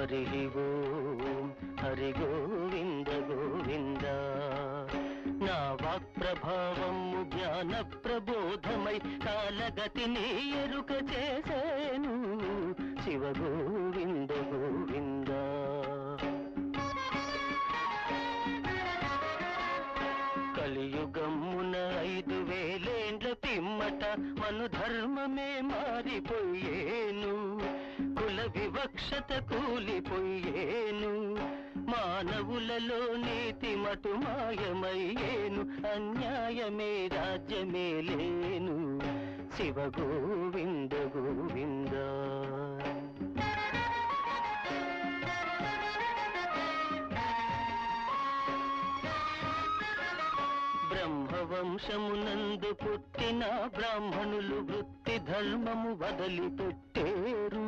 హరి ఓం హరి గోవింద గోవింద. నా వాక్ ప్రభావము జ్ఞాన ప్రబోధమై కాలగతిని ఎరుక చేసేను శివ గోవింద గోవింద. కలియుగమున 5000 పిమ్మట మను ధర్మమే మారిపోయేను, కుల వివక్షత కూలిపోయేను, మానవులలో నీతి మటు మాయమయ్యేను, అన్యాయమే రాజ్యమే లేను శివ గోవింద గోవింద. బ్రహ్మవంశమునందు పుట్టిన బ్రాహ్మణులు వృత్తి ధర్మము వదిలిపెట్టేరు,